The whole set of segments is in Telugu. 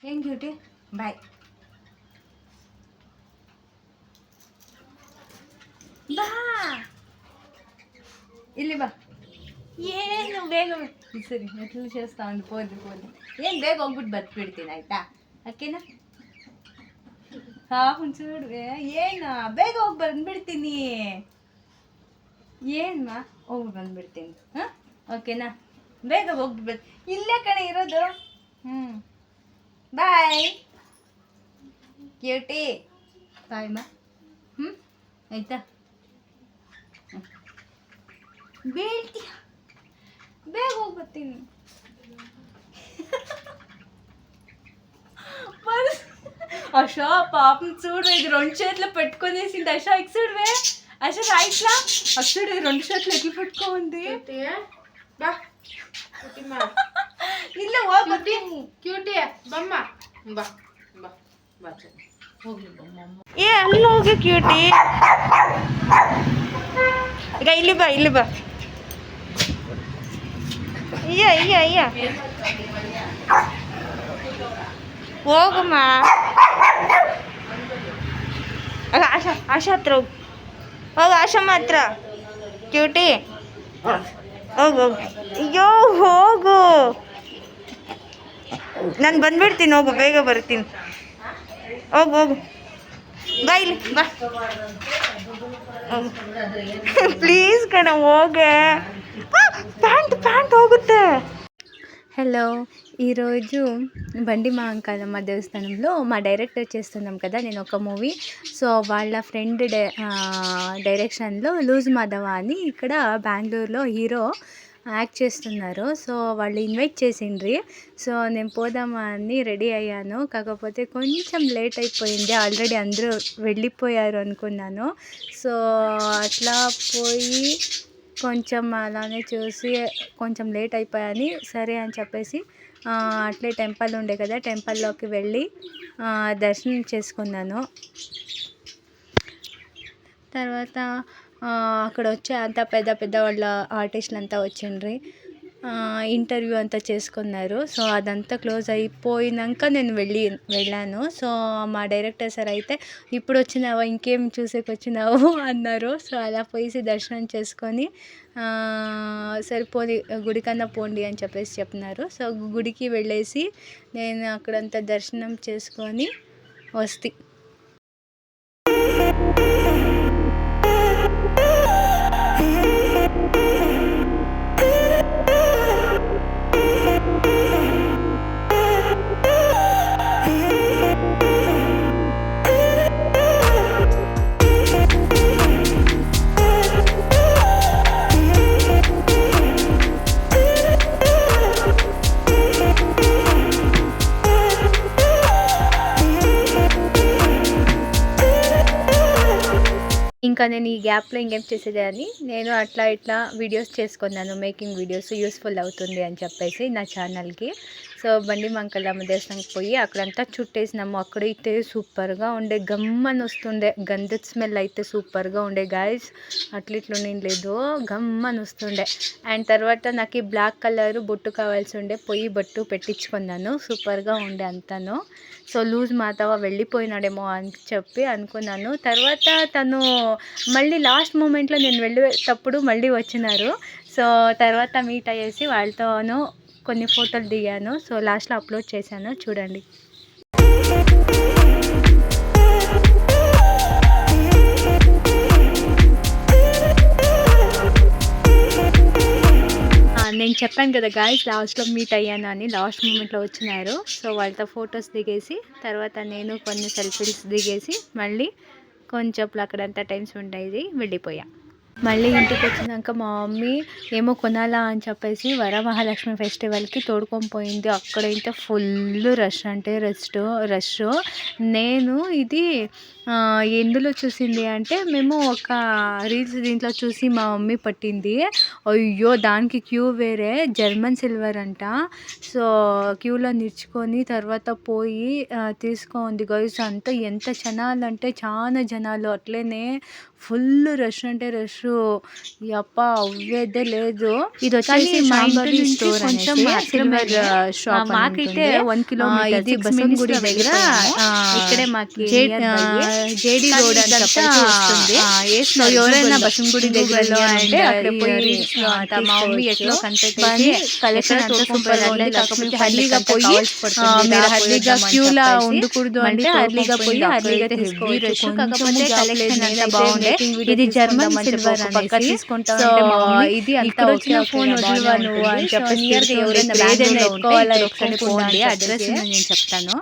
ఏం క్యూటీ బాయ్ ಬಾ ಇಲ್ಲಿ ಬಾ ಏನು ಬೇಗ ಸರಿ ಮೆಟ್ಲು చేస్తా ఉండి పోದು ಏನು ಬೇಗ ಹೋಗ್ಬಿಟ್ಟು ಬತ್ಬಿಡ್ತೀನಿ ಆಯ್ತಾ ಓಕೆನಾ ಹಾಂ చూడు ಏನು ಬೇಗ ಹೋಗಿ ಬಂದ್ಬಿಡ್ತೀನಿ ಏನಮ್ಮ ಹೋಗಿ ಬಂದ್ಬಿಡ್ತೀನಿ ಹಾಂ ಓಕೆನಾ ಬೇಗ ಹೋಗ್ಬಿಟ್ಟು ಇಲ್ಲೇ ಕಡೆ ಇರೋದು ಬಾಯ್ ಕ್ಯೂಟಿ ಬಾಯ್ ಮಾ ಆಯ್ತಾ ಬೇಟಿ ಬೇಗ ಹೋಗ್ಬರ್ತೀನಿ అషా పాపం చూడు ఇది రెండు చేతులు పెట్టుకొనేసింది అషా ఇక చూడవే అషా రైట్లా అక్షుడు రెండు చేతులు ఎట్లా పెట్టుకోండి ಇಲ್ಲ ಹೋಗ್ಬಿಟ್ಟು ಕ್ಯೂಟಿ ಬಮ್ಮ ಬಾ ಬಾ ಬಾ ಹೋಗ್ಲಿ ಬಮ್ಮ ಏ ಅಲ್ಲಿ ಹೋಗಿ ಕ್ಯೂಟಿ ಈಗ ಇಲ್ಲಿ ಬಾ ಅಯ್ಯ ಹೋಗಮ್ಮ ಆಶಾ ಹತ್ರ ಹೋಗು ಆಶಮ್ಮ ಹತ್ರ ಕ್ಯೂಟಿ ಹೋಗು ಅಯ್ಯೋ ಹೋಗು ನಾನು ಬಂದ್ಬಿಡ್ತೀನಿ ಹೋಗು ಬೇಗ ಬರ್ತೀನಿ ಹೋಗು ಬಾ ಇಲ್ಲಿ ಬಾ ಪ್ಲೀಸ್ ಕಣ ಹೋಗೆ ಪ್ಯಾಂಟ್ ಹೋಗುತ್ತೆ హలో ఈరోజు బండి మహంకాళమ్మ దేవస్థానంలో మా డైరెక్టర్ చేస్తున్నాం కదా నేను ఒక మూవీ సో వాళ్ళ ఫ్రెండ్ డైరెక్షన్లో లూజ్ మాధవ అని ఇక్కడ బెంగళూరులో హీరో యాక్ట్ చేస్తున్నారు సో వాళ్ళు ఇన్వైట్ చేసిండ్రి సో నేను పోదామని రెడీ అయ్యాను కాకపోతే కొంచెం లేట్ అయిపోయింది ఆల్రెడీ అందరూ వెళ్ళిపోయారు అనుకున్నాను సో అట్లా పోయి కొంచెం అలానే చూసి కొంచెం లేట్ అయిపోయాని సరే అని చెప్పేసి అట్లే టెంపుల్ ఉండే కదా టెంపుల్లోకి వెళ్ళి దర్శనం చేసుకున్నాను తర్వాత అక్కడ వచ్చే అంతా పెద్ద వాళ్ళ ఆర్టిస్టులు అంతా వచ్చిండ్రి ఇంటర్వ్యూ అంతా చేసుకున్నారు సో అదంతా క్లోజ్ అయిపోయినాక నేను వెళ్ళాను సో మా డైరెక్టర్ సార్ అయితే ఇప్పుడు వచ్చినావా ఇంకేం చూసేకి వచ్చినావు అన్నారు సో అలా పోయి దర్శనం చేసుకొని సరిపోని గుడికన్నా పోండి అని చెప్పేసి చెప్పినారు సో గుడికి వెళ్ళేసి నేను అక్కడంతా దర్శనం చేసుకొని వస్తే ఇంకా నేను ఈ గ్యాప్లో ఇంకేం చేసేదాన్ని నేను అట్లా ఇట్లా వీడియోస్ చేసుకున్నాను మేకింగ్ వీడియోస్ యూస్ఫుల్ అవుతుంది అని చెప్పేసి నా ఛానల్కి సో బండి మహంకాళమ్మ దేవస్థానంకి పోయి అక్కడంతా చుట్టేసినాము అక్కడైతే సూపర్గా ఉండే గమ్మని వస్తుండే గంధ స్మెల్ అయితే సూపర్గా ఉండే గాయస్ అట్లిట్లు నేను లేదు గమ్మని వస్తుండే అండ్ తర్వాత నాకు ఈ బ్లాక్ కలర్ బొట్టు కావాల్సి ఉండే పొయ్యి బొట్టు పెట్టించుకున్నాను సూపర్గా ఉండే అంతాను సో లూజ్ మాధవ వెళ్ళిపోయినాడేమో అని చెప్పి అనుకున్నాను తర్వాత తను మళ్ళీ లాస్ట్ మూమెంట్లో నేను వెళ్ళేటప్పుడు మళ్ళీ వచ్చినారు సో తర్వాత మీట్ అయ్యేసి వాళ్ళతోనూ కొన్ని ఫోటోలు దిగాను సో లాస్ట్లో అప్లోడ్ చేశాను చూడండి నేను చెప్పాను కదా గాయస్ లాస్ట్లో మీట్ అయ్యాను అని లాస్ట్ మూమెంట్లో వచ్చినారు సో వాళ్ళతో ఫొటోస్ దిగేసి తర్వాత నేను కొన్ని సెల్ఫీస్ దిగేసి మళ్ళీ కొంచెం అక్కడంతా టైం స్పెండ్ అయ్యి వెళ్ళిపోయా మళ్ళీ ఇంటికి వచ్చినాక మా మమ్మీ ఏమో కొనాలా అని చెప్పేసి వరమహాలక్ష్మి ఫెస్టివల్కి తోడుకొని పోయింది అక్కడైతే ఫుల్ రష్ అంటే రష్ నేను ఇది ఎందులో చూసింది అంటే మేము ఒక రీల్స్ దీంట్లో చూసి మా మమ్మీ పట్టింది అయ్యో దానికి క్యూ వేరే జర్మన్ సిల్వర్ అంట సో క్యూలో నిల్చుకొని తర్వాత పోయి తీసుకోండి గైస్ అంతా ఎంత జనాలు అంటే చాలా జనాలు అట్లనే ఫుల్ రష్ అంటే రష్ యప్ప అవ్వేదే లేదు. ఇది వచ్చేసి మా ఇంటి నుంచి కొంచెం సిల్వర్ షాప్ మాకైతే 1 కిలోమీటర్ ఇది బసవనగుడి దగ్గర ఇక్కడే మాకి జేడి రోడ్ అని చెప్పేసి వస్తుంది. సో ఎవరైనా బసవనగుడి దగ్గరలో అంటే అక్కడ పోయి మా మమ్మీ ఎట్లో కనిపెట్టేసి కలెక్షన్ అంతా సూపర్ గా ఉంది. కాకపోతే హర్లీగా పోయి మీరు హర్లీగా క్యూలా ఉండకూడదు అంటే హర్లీగా పోయి హర్లీగా తీసుకోవచ్చు. కాకపోతే కలెక్షన్ అంతా బాగుండే. ఇది జర్మన్ సిల్వర్ అనేసి. సో ఇది అంతా వచ్చిన ఫోన్ వదిలివా నువ్వు అని చెప్పేసి ఏదైనా ఎత్తుకోవాలా ఎత్తుకోండి. అడ్రస్ నేను చెప్తాను.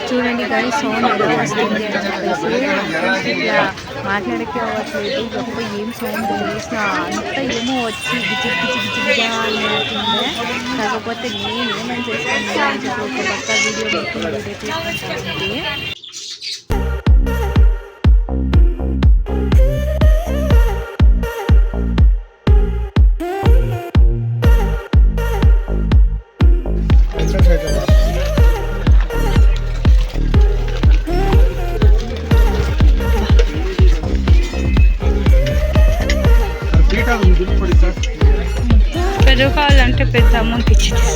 చూడండి గాయ సౌండ్ ఎలా వస్తుంది అని చెప్పేసి ఇట్లా మాట్లాడకే అవ్వట్లేదు. గొప్ప ఏం సౌండ్ చేసిన అంతా ఏమో వచ్చి గిచి గిచి గిచి గిజా అన్నట్టుండే. కాకపోతే నేను ఏమని చేస్తాను అని చెప్పి ఒక పక్క వీడియో తీసుకుంటానండి. పెద్ద కావాలంటే పెద్ద అమౌంట్ ఇచ్చింది.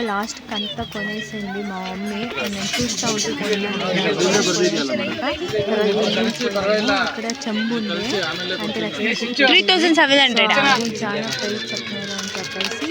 లాస్ట్ అంతా కొనేసింది మా మమ్మీ. నేను చూస్తూ ఉంటున్నాను. అక్కడ చెంబు ఉంది అంటే 3700 చాలా ప్రైస్ చెప్తున్నారు అని చెప్పేసి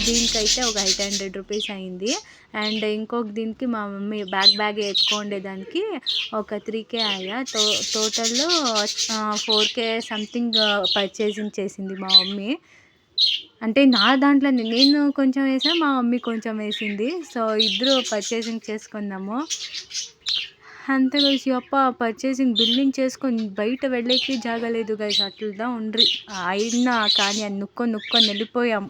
దీనికైతే ఒక 800 రూపీస్ అయింది. అండ్ ఇంకొక దీనికి మా మమ్మీ బ్యాగ్ ఎత్తుకోండేదానికి ఒక 3K అయ్యా. టోటల్లో 4K సంథింగ్ పర్చేసింగ్ చేసింది మా మమ్మీ. అంటే నా దాంట్లో నేను కొంచెం వేసా, మా మమ్మీ కొంచెం వేసింది. సో ఇద్దరు పర్చేసింగ్ చేసుకుందాము అంతే గైస్. అప్ప పర్చేసింగ్ బిల్లింగ్ చేసుకొని బయట వెళ్ళేకి జాగలేదు గైస్. అట్లా ఉండ్రి అయినా కానీ అది నుక్కొని వెళ్ళిపోయాం.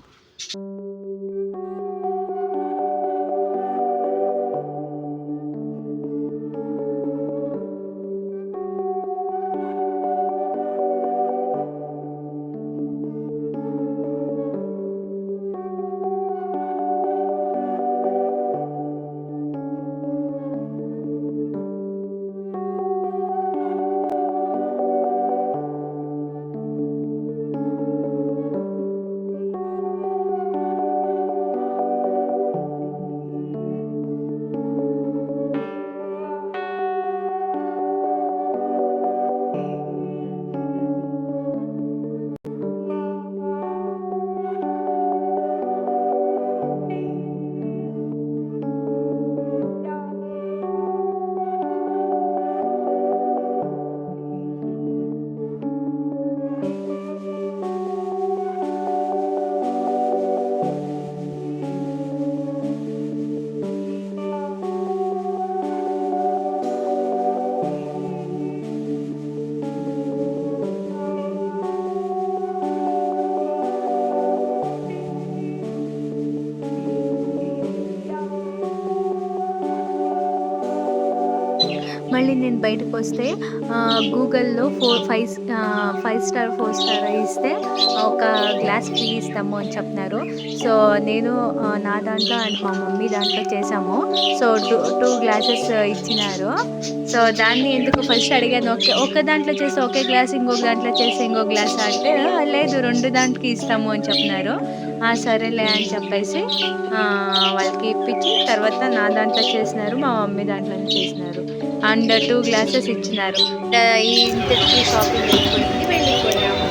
మళ్ళీ నేను బయటకు వస్తే గూగుల్లో 5 స్టార్ 4 స్టార్ ఇస్తే ఒక గ్లాస్ ఫ్రీ ఇస్తాము అని చెప్తున్నారు. సో నేను నా దాంట్లో అండ్ మా మమ్మీ దాంట్లో చేసాము. సో టూ గ్లాసెస్ ఇచ్చినారు. సో దాన్ని ఎందుకు ఫస్ట్ అడిగాను, ఒక దాంట్లో చేసి ఒకే గ్లాస్, ఇంకొక దాంట్లో చేసి ఇంకో గ్లాస్ అంటే లేదు 2 దాంట్కి ఇస్తాము అని చెప్తున్నారు. సరేలే అని చెప్పేసి వాళ్ళకి ఇప్పించి తర్వాత నా దాంట్లో చేసినారు, మా మమ్మీ దాంట్లో చేసినారు అండ్ 2 గ్లాసెస్ ఇచ్చినారు. ఈ ఇంటికి షాపింగ్ అయిపోయింది, వెళ్ళిపోయాము.